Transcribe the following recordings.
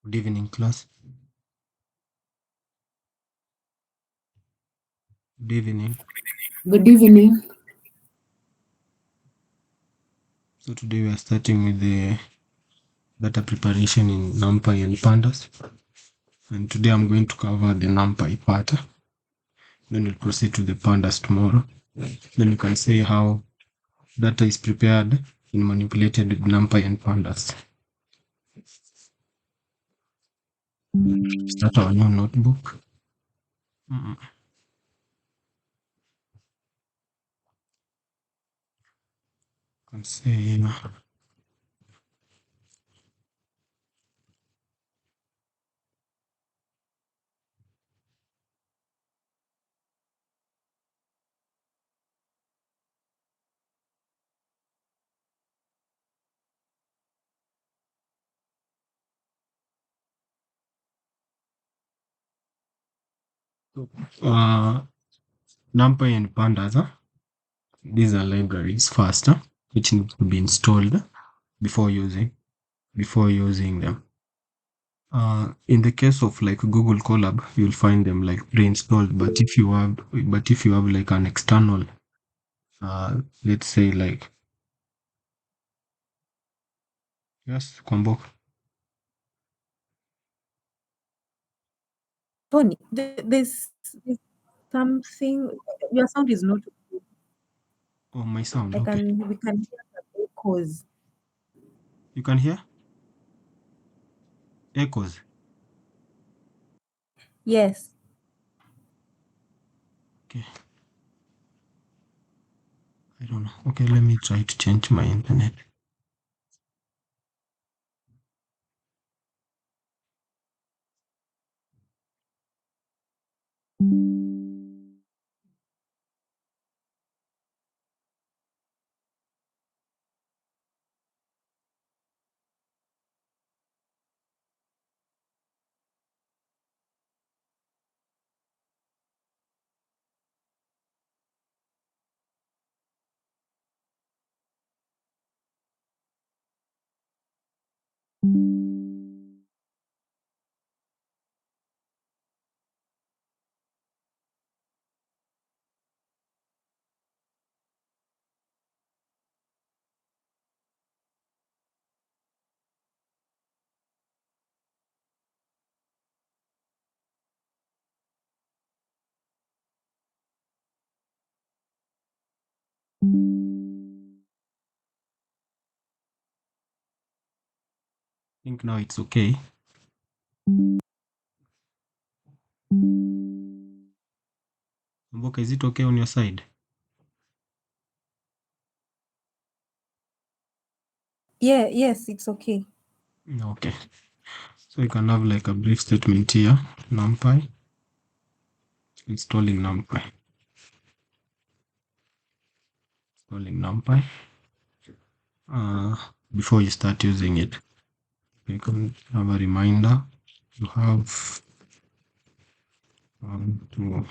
Good evening, class. Good evening. Good evening. So today we are starting with the data preparation in Numpy and Pandas. And today I'm going to cover the Numpy part. Then we'll proceed to the Pandas tomorrow. Then you can see how data is prepared and manipulated with Numpy and Pandas. Start our new notebook. You can see uh, Numpy and Pandas. These are libraries first, which need to be installed before using them. In the case of like Google Colab, you'll find them like pre-installed. But if you have like an external, let's say like yes, Kwambok. Tony, there's something. Your sound is not. Oh, my sound. I Okay, can we can hear the echoes. you can hear echoes. Yes. Okay, I don't know. Okay, let me try to change my internet. I think now it's okay. Kwambok, is it okay on your side? Yeah. Yes. It's okay. Okay. So you can have like a brief statement here. NumPy, installing NumPy, installing NumPy. Before you start using it, you can have a reminder. You have to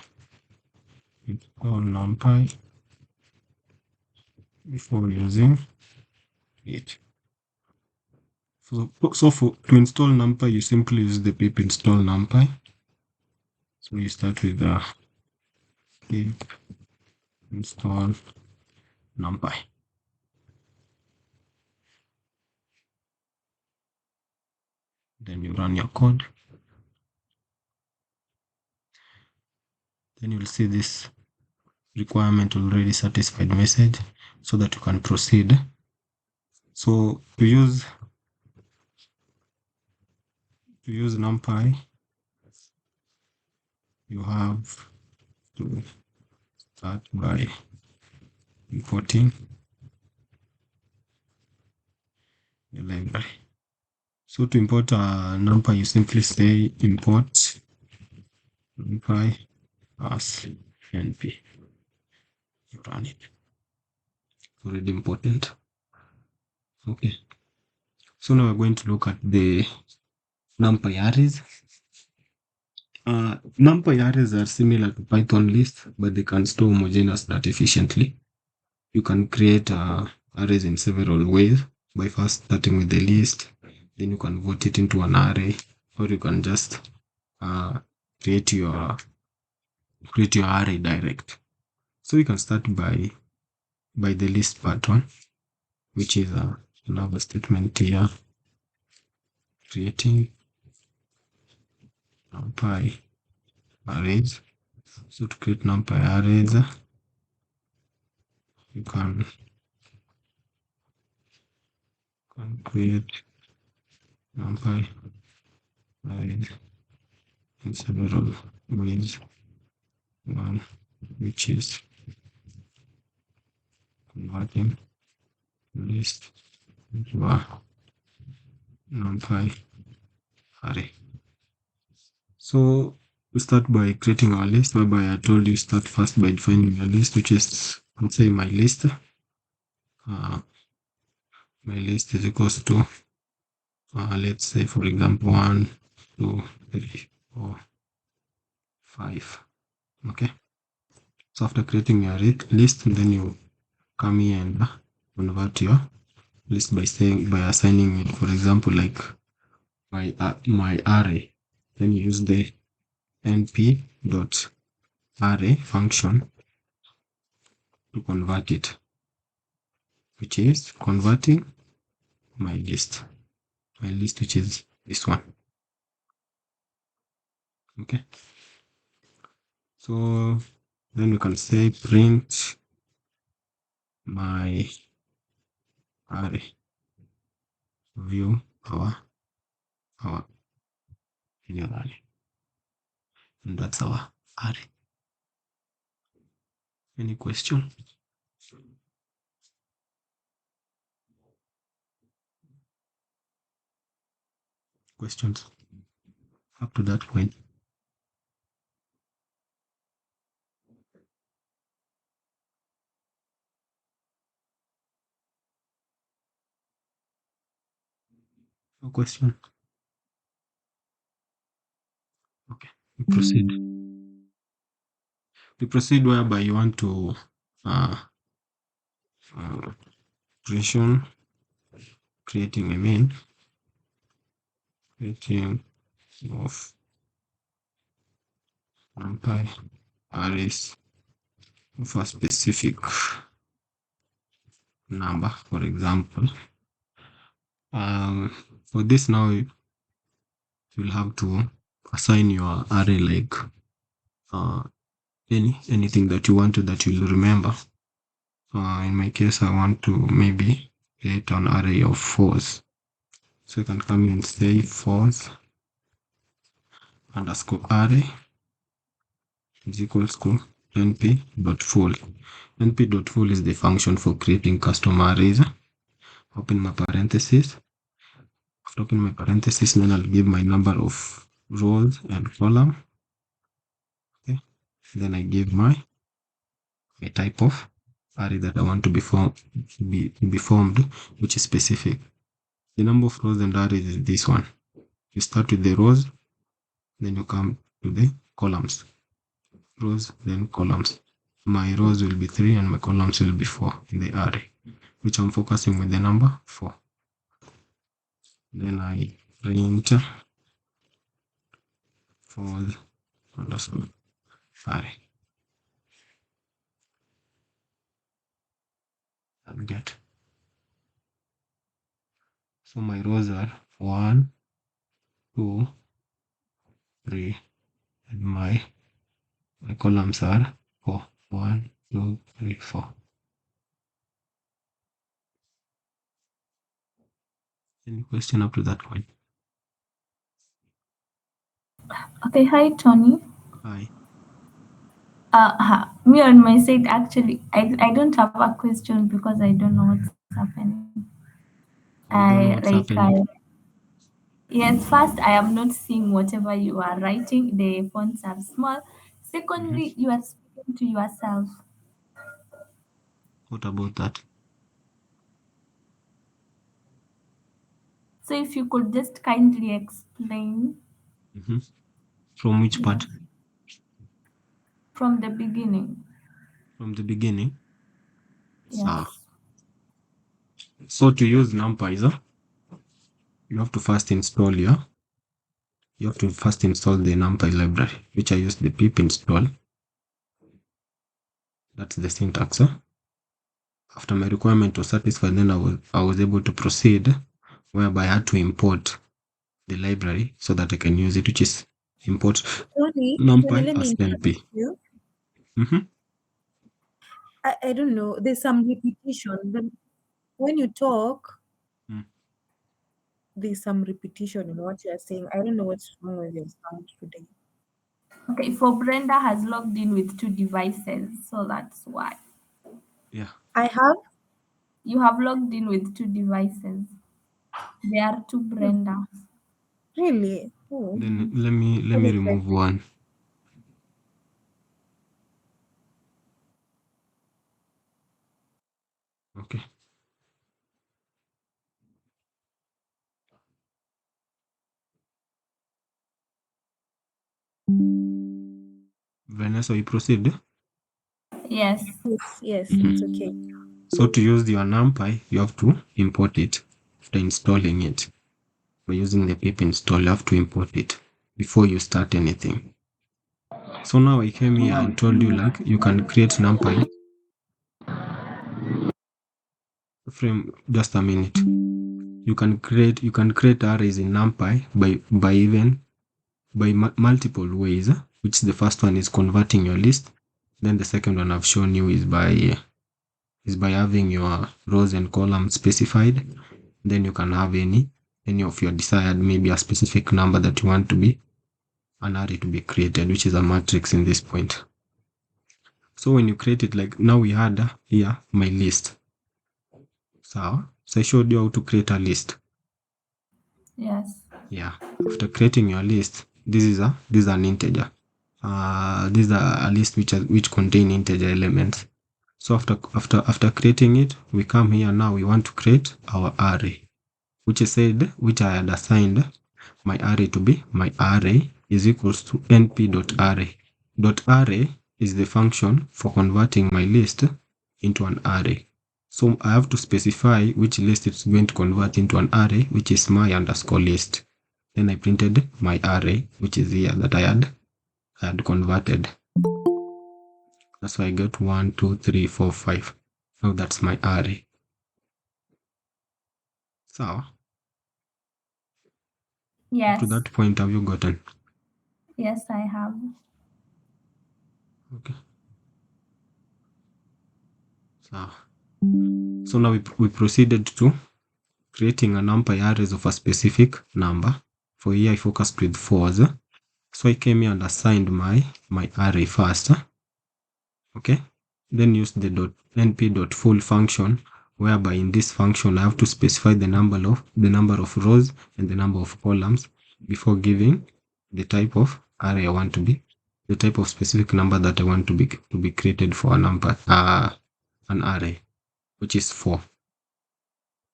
install NumPy before using it. To install NumPy, you simply use the pip install NumPy. So you start with the pip install NumPy. Then you run your code. Then you'll see this requirement already satisfied message so that you can proceed. So to use NumPy, you have to start by importing the library. So to import NumPy, you simply say import NumPy as np. You run it. It's already important. Okay. So now we're going to look at the NumPy arrays. NumPy arrays are similar to Python lists, but they can store homogeneous data efficiently. You can create arrays in several ways by first starting with the list, then you convert it into an array, or you can just uh, create your create your array direct. So we can start by the list pattern, which is another statement here, creating numpy arrays. So to create numpy arrays, you can create numpy arrays in several ways. One, which is converting list into a numpy array. So we start by creating our list, whereby I told you start first by defining your list, which is, let's say, my list. My list is equals to, let's say, for example, 1, 2, 3, 4, 5. Okay. So after creating your list, then you come here and convert your list by assigning it, for example, like my array. Then you use the np dot array function to convert it, which is converting my list, which is this one. Okay. So then we can say print my array, view our new array, and that's our array. Any question? Questions up to that point? No question. Okay, we proceed. We proceed whereby you want to uh, uh creating a main, creating of numpy arrays of a specific number, for example. For this now, you'll have to assign your array like anything that you want to, that you'll remember. In my case, I want to maybe create an array of 4s. So you can come in and say 4s underscore array is equals to np.full. np.full is the function for creating custom arrays. Open my parentheses. After opening my parentheses, then I'll give my number of rows and column. Okay. Then I give my type of array that I want to be formed, which is specific. The number of rows and arrays is this one. You start with the rows, then you come to the columns. Rows, then columns. My rows will be 3 and my columns will be 4 in the array, which I'm focusing with the number 4. Then I print for underscore array. I'll get. So my rows are 1, 2, 3, and my columns are 4. 1, 2, 3, 4. Any question up to that point? Okay, hi Tony. Hi. Me on my side, actually, I don't have a question because I don't know what's happening. You don't know I what's like happening. yes, first I am not seeing whatever you are writing. The fonts are small. Mhm. Secondly, you are speaking to yourself. What about that? So if you could just kindly explain, Mhm. From which yes, part? from the beginning. From the beginning. So, Yes. so to use NumPy, you have to first install your you have to first install the Numpy library, which I use the pip install. That's the syntax. After my requirement was satisfied, then I was able to proceed, whereby I had to import the library so that I can use it, which is import Tony, Numpy let me as interrupt NP. you. Mm-hmm. I don't know. There's some repetition. When you talk, Mm. there's some repetition in what you're saying. I don't know what's wrong with your sound today. Okay, for Brenda has logged in with two devices, so that's why. Yeah. I have. You have logged in with two devices. There are two Hmm, Brendas. really? Oh, Then let me let me check. remove one. Okay. Vanessa, we proceed. Yes, Yes, it's Mm-hmm. okay. So to use your Numpy, you have to import it after installing it. By using the pip install, you have to import it before you start anything. So now I came here and told you like you can create Numpy frame. Just a minute. You can create arrays in Numpy by multiple ways. Which the first one is converting your list. Then the second one I've shown you is by having your rows and columns specified. Then you can have any of your desired, maybe a specific number that you want to be an array to be created, which is a matrix in this point. So when you create it, like now we had here my list. So I showed you how to create a list. yes, Yeah. After creating your list, this is an integer. This is a list which contain integer elements. So after creating it, we come here now. We want to create our array, which I had assigned my array to be my array is equals to np.array. Array is the function for converting my list into an array. So I have to specify which list it's going to convert into an array, which is my underscore list. Then I printed my array, which is here that I had converted. That's why I got 1, 2, 3, 4, 5. Now that's my array. So up to yes, that point, have you gotten? yes, I have. Okay. So now we proceeded to creating a numpy arrays of a specific number. For here I focused with 4s. So I came here and assigned my array first. Okay. Then use the np.full function, whereby in this function I have to specify the number of rows and the number of columns before giving the type of array I want to be, the type of specific number that I want to be created for an array, which is 4.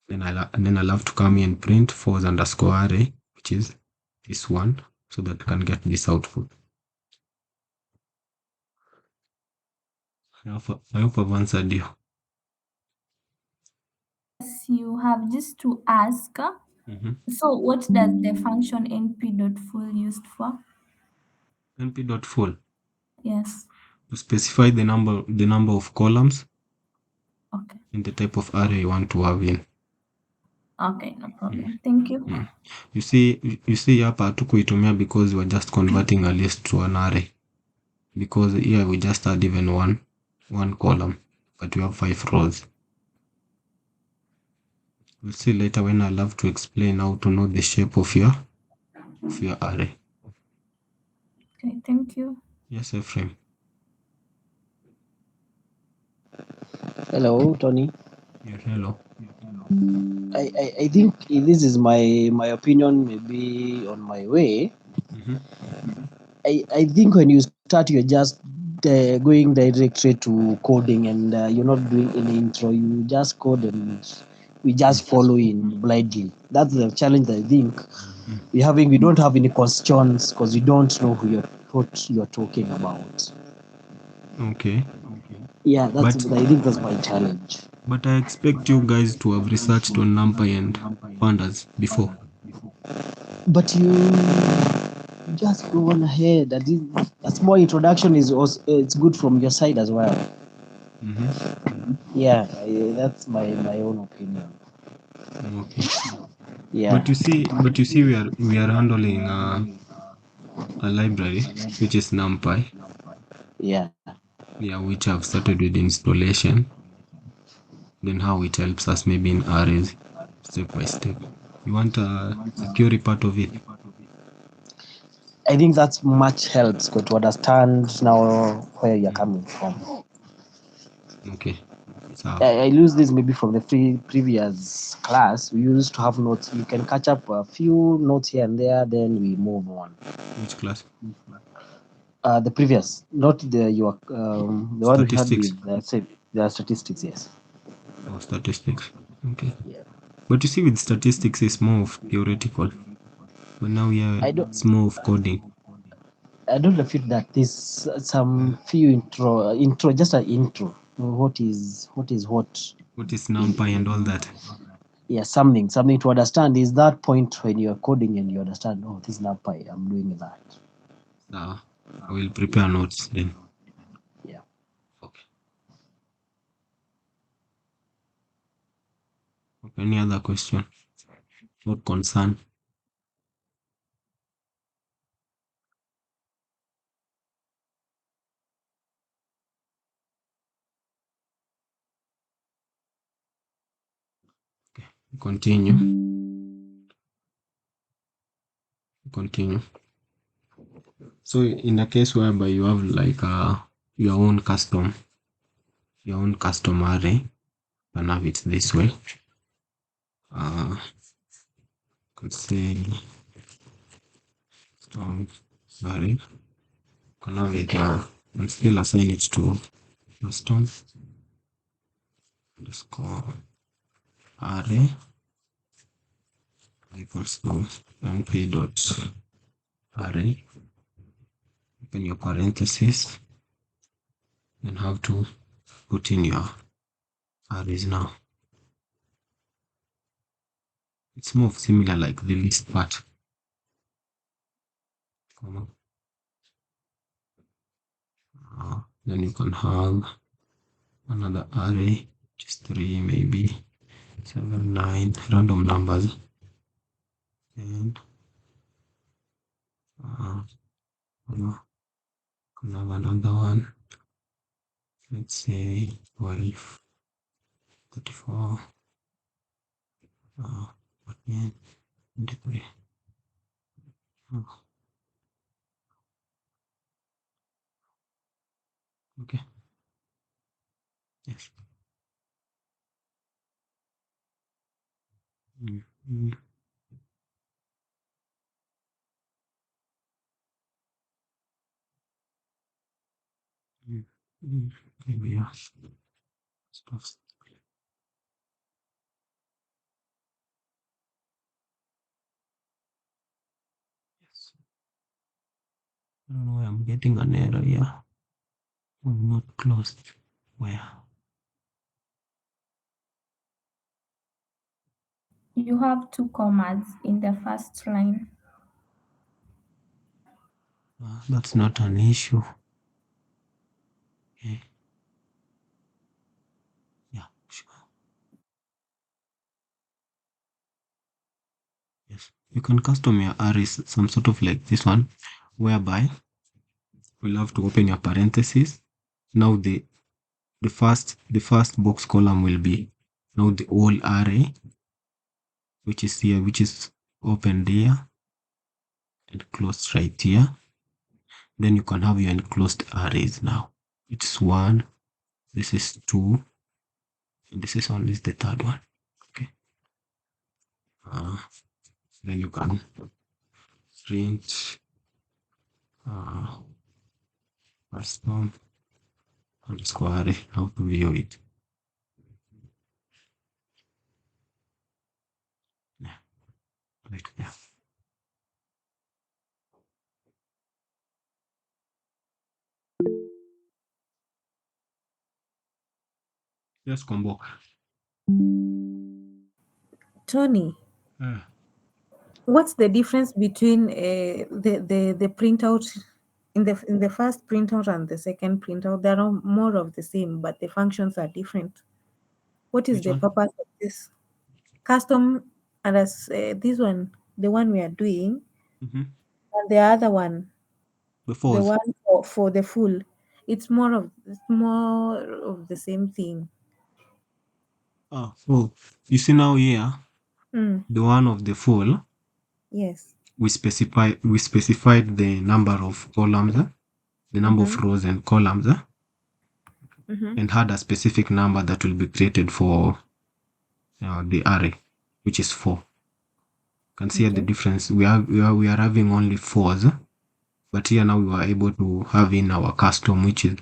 Then I'll have to come here and print 4's underscore array, which is this one, so that I can get this output. I hope I've answered you. Yes, you have just to ask. Mhm. So, what does the function np.full used for? np.full Yes. to specify the number of columns Okay. and the type of array you want to have in. Okay, no Mm, problem. Thank you. mm. You see hapa hatukuitumia because we're just converting a list to an array. Because here we just had even one column, but we have 5 rows. We'll see later when I'll have to explain how to know the shape of your array. Okay, thank you. Yes, Ephraim. Hello, Tony. Yes, hello. I think this is my opinion, maybe on my way. Mm-hmm. I think when you start, you're just going directly to coding, and you're not doing any intro. You just code and we Mm, just follow in blindly. That's the challenge that I think mm. we're having. We don't have any questions because we don't know what you're talking about. Okay. Yeah, But I think that's my challenge. I expect you guys to have researched on NumPy and pandas before. But you just go on ahead. A small introduction is also it's good from your side as well. Yeah, that's my own opinion. Okay. Yeah, But you see, we are handling a library which is Numpy. yeah. Yeah, which have started with installation. Then how it helps us maybe in arrays step by step. You want a security part of it? I think that's much helps to understand now where you're Mm. coming from. Okay. So I use this maybe from the previous class. We used to have notes. You can catch up a few notes here and there, then we move on. which class? The previous, not the one we had Statistics. with the statistics. Yes. Oh, statistics. Okay. Yeah. But you see, with statistics, it's more of theoretical. But now, yeah, I don't. it's more of coding. I don't refute that. There's some few intro, just an intro. What is what? What is NumPy and all that? Yeah, something to understand is that point when you're coding and you understand. Oh, this is NumPy. I'm doing that. I will Yeah, prepare notes then. yeah. Okay. Okay. Any other question or concern? Okay. Continue. Continue. So in a case whereby you have like your own custom array, you can have it this way. Could say array. You can have it and still assign it to custom underscore array equals to np dot array. Open your parentheses and have to put in your arrays now. It's more similar like the list part. Then you can have another array, just 3, maybe 7, 9, random numbers. And can have another one. Let's say 12, 34, 14, 23. Okay. Yes. Mm, mm, mm, Maybe yeah. Stuff. Yes. I don't know why I'm getting an error here. I'm not closed. Where? You have two commas in the first line. That's not an issue. Okay. Yeah, sure. Yes. You can custom your arrays, some sort of like this one, whereby we'll have to open your parentheses. Now the first box column will be now the whole array, which is here, which is opened here and closed right here. Then you can have your enclosed arrays now. It's 1, this is 2, and this is only the third one. Okay. Then you can print custom underscore array, how to view it. Yeah, right there. Yes, combo. Tony, Yeah. What's the difference between the printout in the first printout and the second printout? They are more of the same, but the functions are different. What is Which the one? purpose of this custom? And as this one, the one we are doing, Mm-hmm. and the other one, The the fours. one for the full, it's more of the same thing. Oh, you see now here, Mm, the one of the full, yes. we specified the number of columns, the number of Mm-hmm. rows and columns, Mm-hmm. and had a specific number that will be created for the array, which is 4. You can see the Okay. difference. We are having only 4s, but here now we were able to have in our custom, which is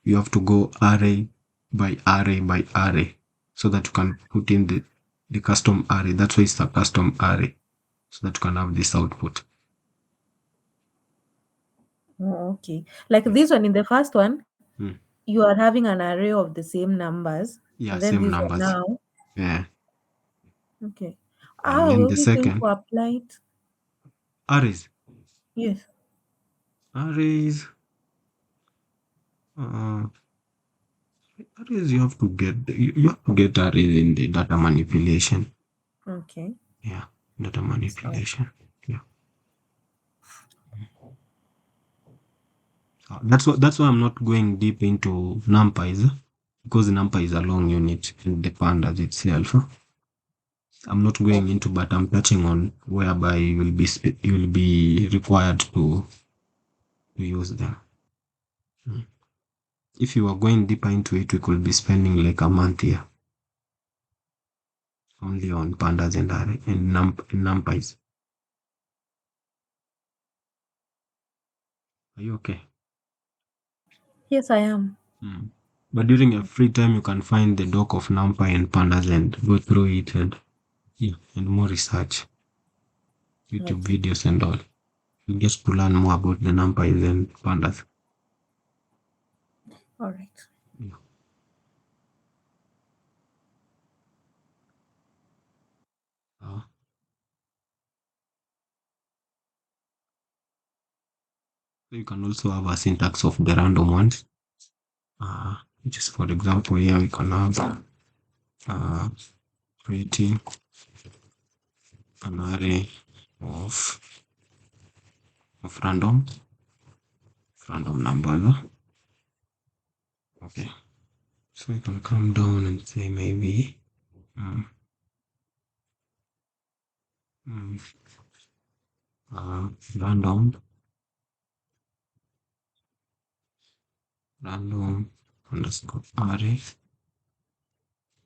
you have to go array by array by array so that you can put in the custom array. That's why it's a custom array, so that you can have this output. Oh, okay. Like this one, in the first one, Mm. you are having an array of the same numbers, Yeah, and then same this one numbers. now. Yeah. Okay. And How then are the we going second to apply it? arrays. Yes. Arrays. Uh, Arrays you have to get arrays in the data manipulation. Okay. Yeah, data So, manipulation. Yeah. That's why I'm not going deep into numpys, because numpy is a long unit in the pandas itself. I'm not oh, going into, but I'm touching on whereby you will be required to use them. Mm. If you are going deeper into it, we could be spending like a month here only on pandas and array and numpys. Are you okay? yes, I am. Mm. But during your free time, you can find the doc of NumPy and pandas and go through it and yeah, and more research, YouTube Okay. videos and all. You get to learn more about the NumPys and pandas. All right. Yeah. Uh, so you can also have a syntax of the random ones, which is, for example, here we can have uh, creating an array of random numbers. Okay, so we can come down and say maybe mm, mm, random underscore array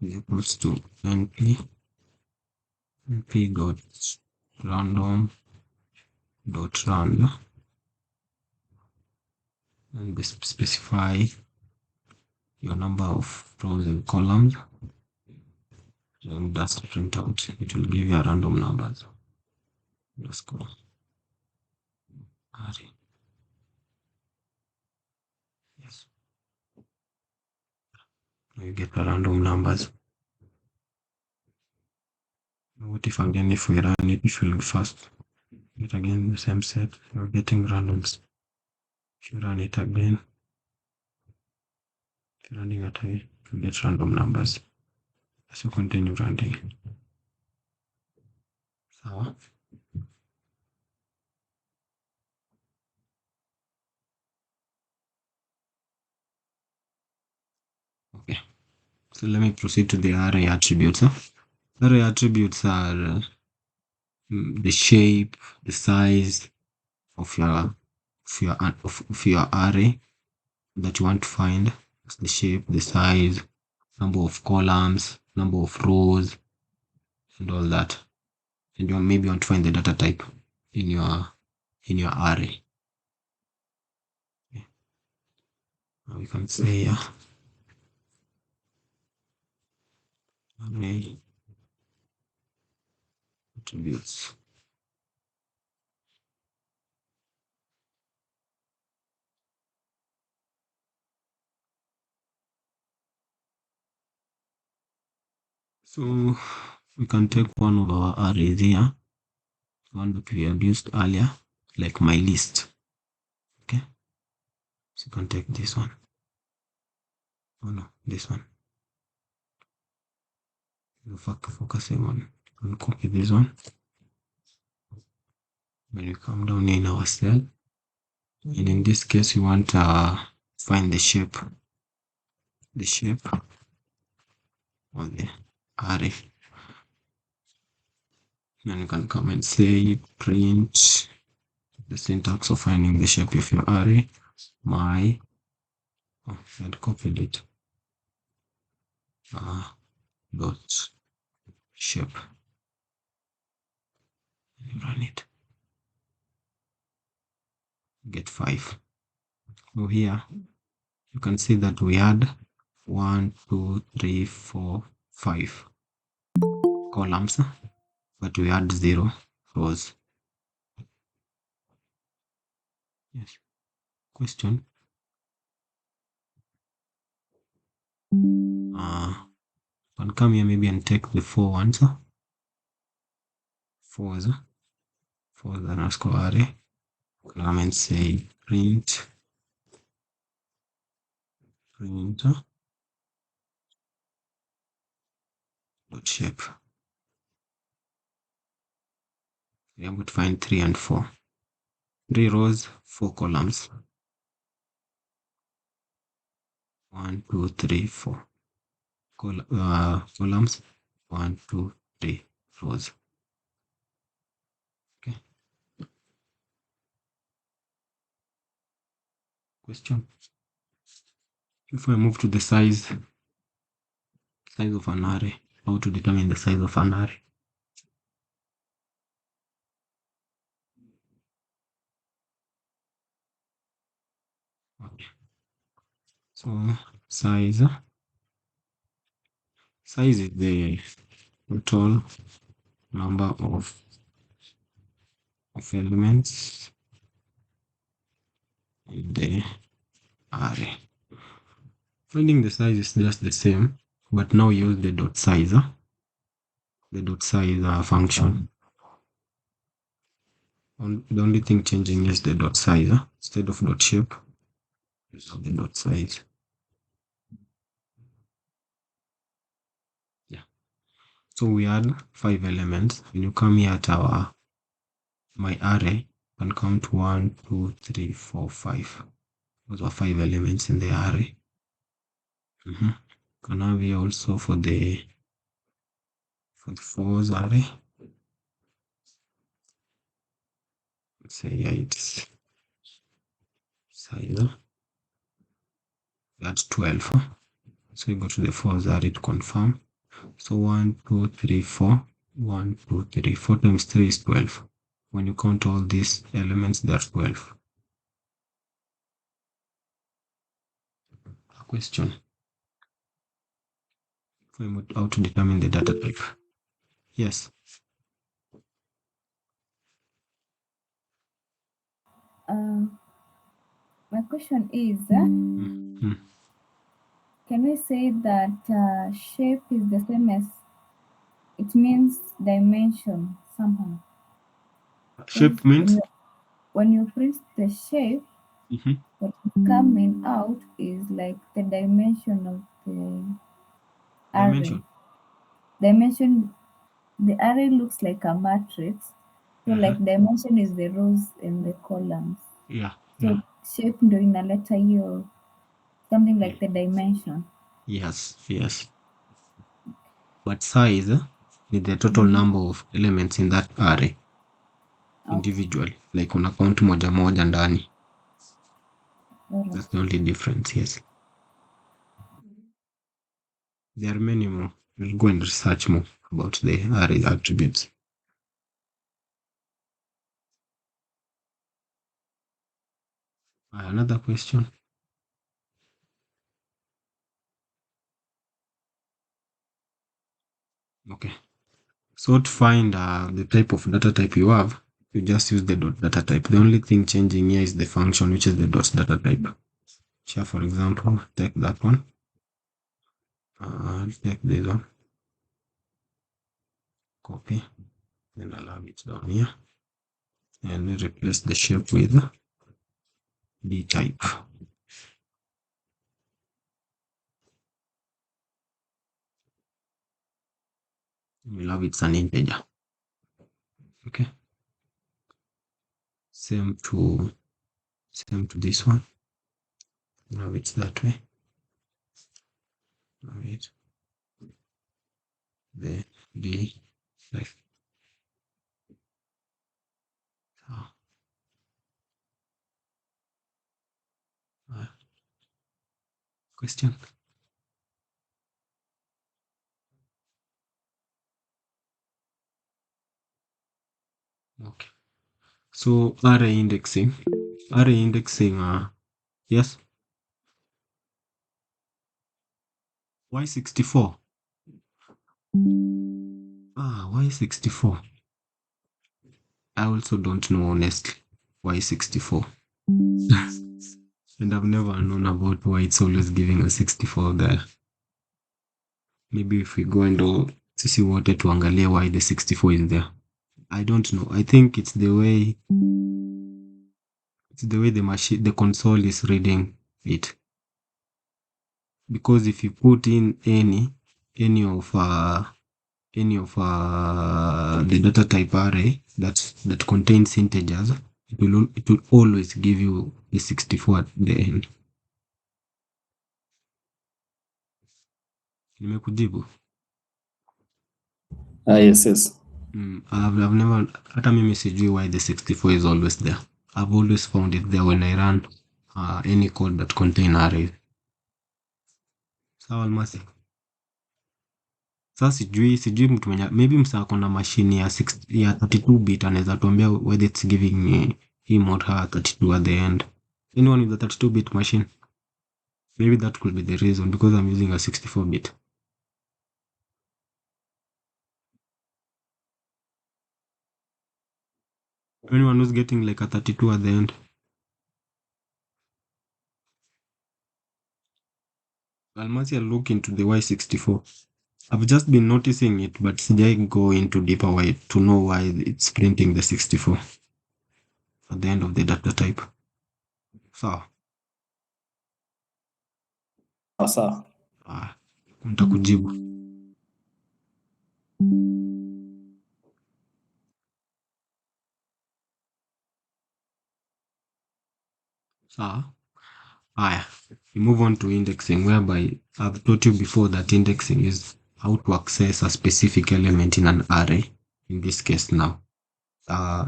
equals to np dot random dot rand, and specify your number of rows and columns, and that's the printout. It will give you a random numbers underscore array. Yes, now you get the random numbers. What if again, if we run it, if you first get again the same set, you're getting randoms. If you run it again, if you're running it again, you get random numbers as you continue running. So, okay, so let me proceed to the array attributes. Array attributes are the shape, the size of your array that you want to find. It's the shape, the size, number of columns, number of rows, and all that. And you maybe want to find the data type in your array. Okay. Now we can say array attributes. So we can take one of our arrays here. one that we had used earlier, like my list. Okay, so you can take this one. Oh no, this one. Focusing on copy this one. When we come down here in our cell, and in this case, we want to find the shape of the array. Then you can come and say print the syntax of finding the shape of your array. I had copied it. Dot shape. Run it. Get 5. So here you can see that we had 1, 2, 3, 4, 5 columns, but we had 0 rows. Yes. Question. Can come here maybe and take the 4 ones. 4s underscore array. Come and say print dot shape. We're able to find 3 and 4. 3 rows, 4 columns. 1, 2, 3, 4 columns. 1, 2, 3 rows. Okay. Question. If I move to the size of an array, how to determine the size of an array? Okay. So size is the total number of elements in the array. Finding the size is just the same, but now use the dot size. The dot size function. The only thing changing is the dot size. Instead of dot shape, use the dot size. Yeah. So we had 5 elements. When you come here at my array, you can count 1, 2, 3, 4, 5. Those are 5 elements in the array. Can have here also for the 4's array. Let's say it's size. That's 12. So you go to the 4's array to confirm. So 1, 2, 3, 4. 1, 2, 3, 4 times 3 is 12. When you count all these elements, there's 12. A question. How to determine the data type? Yes. My question is, Mm-hmm. can we say that shape is the same as, it means dimension somehow? Shape means? When you print the shape, Mm-hmm. what is coming out is like the dimension of the array. Dimension, the array looks like a matrix. So like dimension is the rows and the columns. Yeah. So shape ndo inaleta hiyo something like the dimension. Yes. But size is the total number of elements in that array individually. Like una count moja moja ndani. That's the only difference, yes. There are many more. We'll go and research more about the array attributes. Another question. Okay. So to find the type of data type you have, you just use the dot data type. The only thing changing here is the function, which is the dot data type. Here, for example, take that one. Take this one. Copy. Then I'll have it down here. and we replace the shape with D type. We love it's an integer. Okay. Same to this one. Now it's that way. Now it the D like question. Okay. So array indexing. Yes. Why 64? Why 64? I also don't know honestly. Why 64? And I've never known about why it's always giving a 64 there. Maybe if we go into sisi wote tuangalie why the 64 is there. I don't know. I think it's the way the console is reading it. Because if you put in any of the data type array that contains integers, it will always give you a 64 at the end. Nimekujibu? Yes. I've never, hata mimi sijui why the 64 is always there. I've always found it there when I run any code that contain array. Sawa Almasi? Sasa sijui mtu mwenye maybe msa ako na machine ya 32 bit anaweza tuambia whether it's giving him or her 32 at the end. Anyone with a 32 bit machine? Maybe that could be the reason, because I'm using a 64 bit. Anyone who's getting like a 32 at the end? Almasi, I'll look into the Y64. I've just been noticing it, but sijai go into deeper why to know why it's printing the 64 at the end of the data type. Sawa. Sawa. Nitakujibu. Sawa. Haya, we move on to indexing, whereby I've taught you before that indexing is how to access a specific element in an array. In this case now,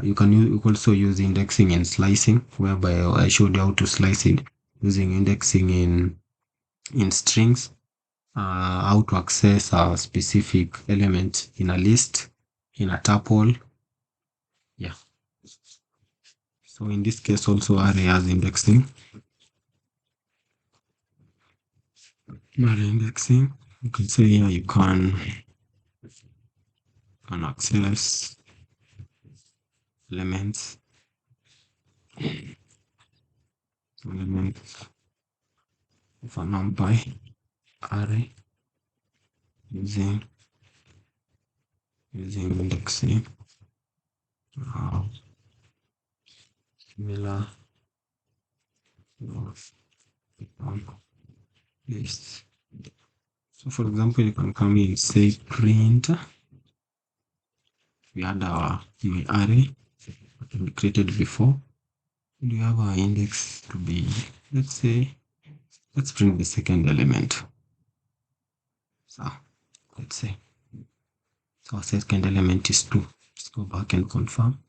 you can also use indexing in slicing, whereby I showed you how to slice it using indexing in strings, how to access a specific element in a list, in a tuple. Yeah. So in this case also array has indexing. Array indexing, you can say here you can access elements of a numpy array using indexing, similar lists. So for example, you can come in, say print. We had my array that we created before. And we have our index to be, let's print the second element. So let's say, so our second element is 2. Let's go back and confirm.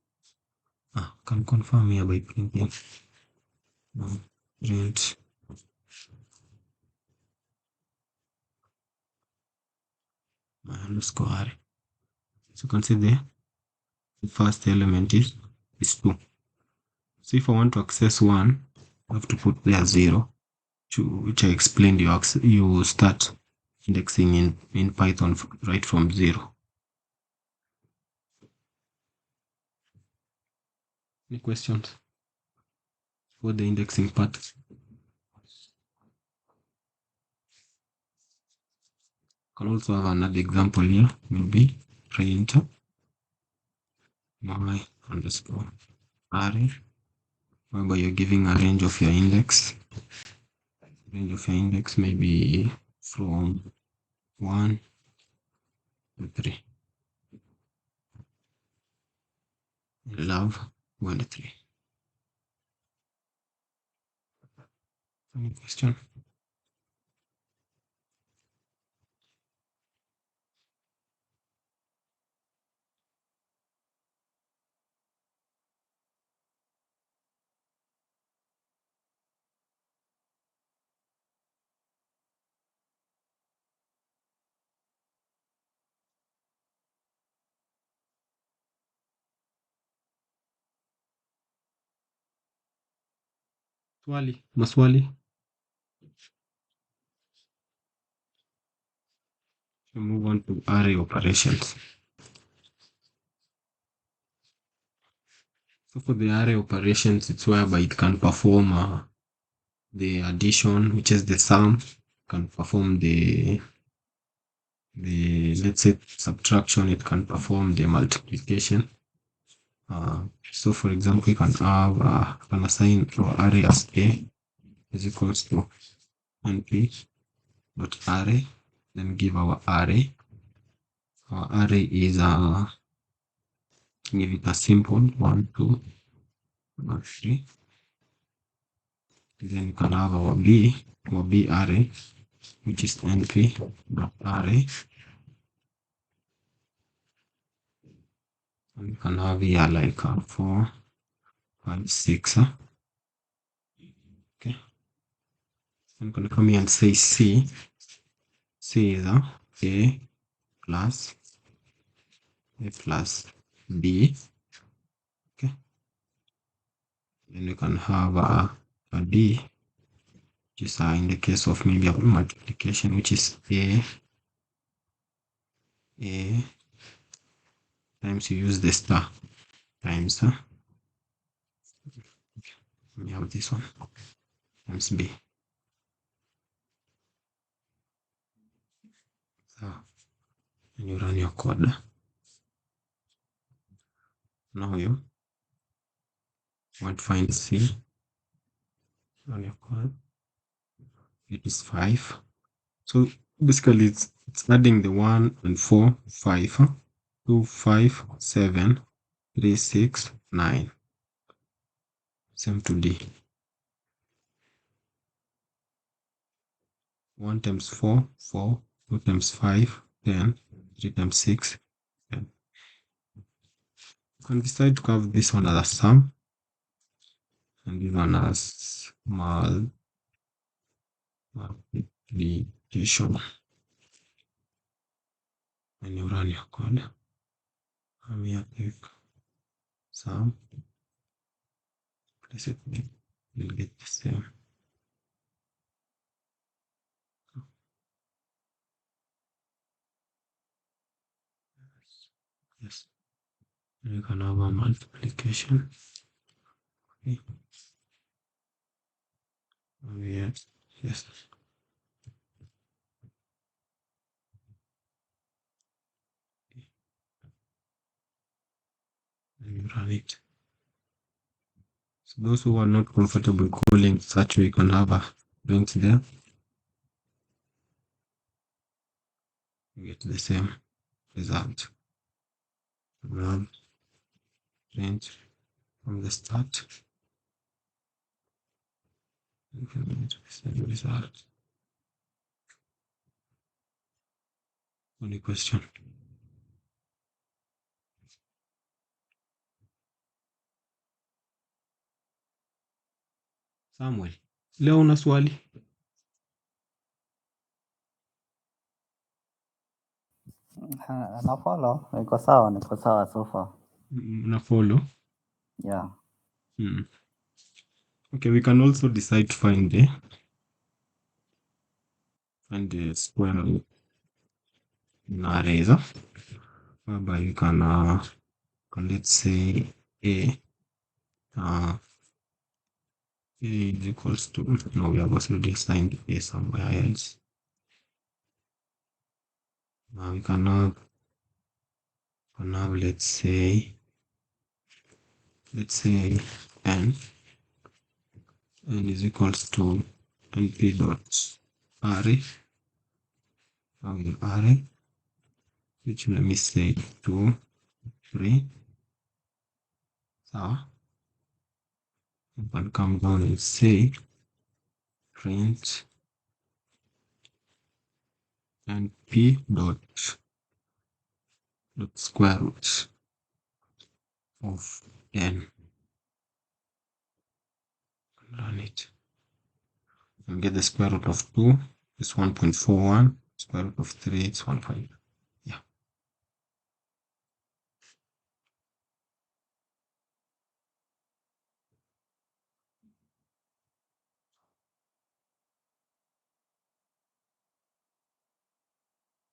Can confirm here by printing print underscore array. So you can see the first element is 2. So if I want to access 1, I have to put there 0, which I explained you start indexing in Python right from 0. Any questions for the indexing part? Can also have another example here, maybe print my underscore array whereby you're giving a range of your index. Range of your index may be from 1 to 3. Love 1 to 3. Any question? Maswali. We move on to array operations. So for the array operations, it's whereby it can perform the addition, which is the sum, can perform the let's say subtraction, it can perform the multiplication. So for example, we can have can assign our array as A is equals to np dot array, then give our array. Our array is give it a simple 1, 2, 3. Then you can have our B array, which is np dot array, and you can have here like 4, 5, 6. Okay, I'm gonna come here and say C. C is A plus B. Okay, then you can have a D, which is in the case of maybe a multiplication, which is A times you use the star times let me have this one times B. So when you run your code, now you want to find C. Run your code, it is 5. So basically it's adding the 1 and 4, 5, 2, 5, 7, 3, 6, 9. Same to D. 1 times 4, 4, 2 times 5, 10, 3 times 6, 10. You can decide to have this one as a sum and this one as multiplication. When you run your code, I'm here click sum, place it, you'll get the same. Yes, you can have a multiplication. Okay. Yes, yes. And you run it. So those who are not comfortable calling such, we can have a link there. You get the same result. Run range from the start. You can get the same result. Only question. Samuel, leo una swali? Na follow, niko sawa so far. Una follow? Yeah. Okay, we can also decide to find the square in arrays, whereby you can let's say A is equals to, no, we have already assigned A somewhere else. Now we can have let's say let's say n is equals to np dot array, array, which let me say 2, 3. So you can come down and say print np dot square root of n. Run it and get the square root of 2 is 1.41, square root of 3 is 1. Yeah.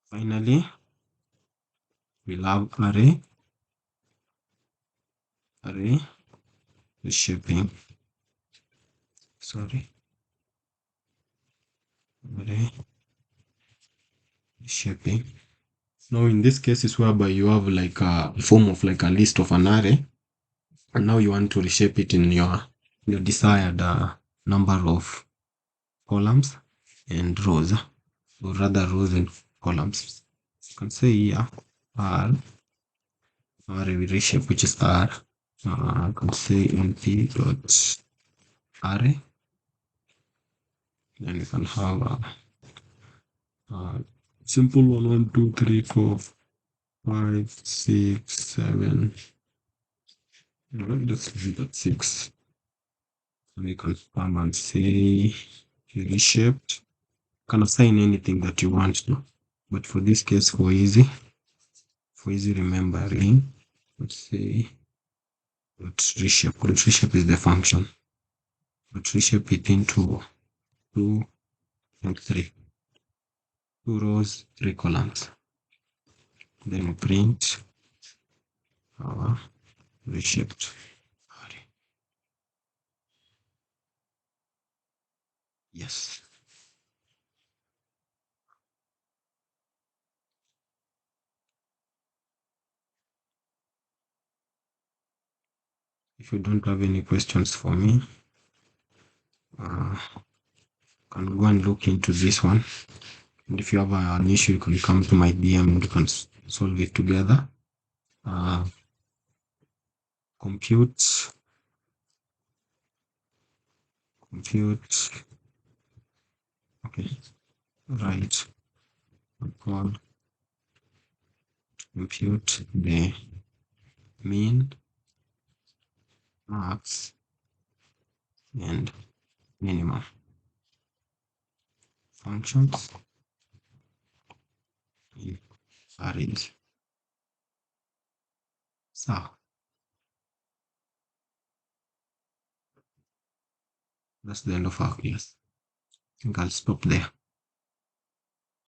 Finally, we'll have array reshaping. Sorry. Array reshaping. Now in this case is whereby you have like a form of like a list of an array, and now you want to reshape it in your desired number of columns and rows, or rather rows and columns. You can say here r array reshape, which is r. I can say np dot array. Then you can have a simple one, 1, 2, 3, 4, 5, 6, 7. Let's leave it at 6. And we can come and say reshaped. You can assign anything that you want to, but for this case, for easy remembering, let's say dot reshape. Dot reshape is the function. Dot reshape it into 2 and 3. 2 rows, 3 columns. Then we print our reshaped array. Yes. If you don't have any questions for me, can go and look into this one. And if you have an issue, you can come to my DM and we can solve it together. Compute. Okay, right. Call compute the mean, max, and minimum functions in arrays. So that's the end of our class. I think I'll stop there.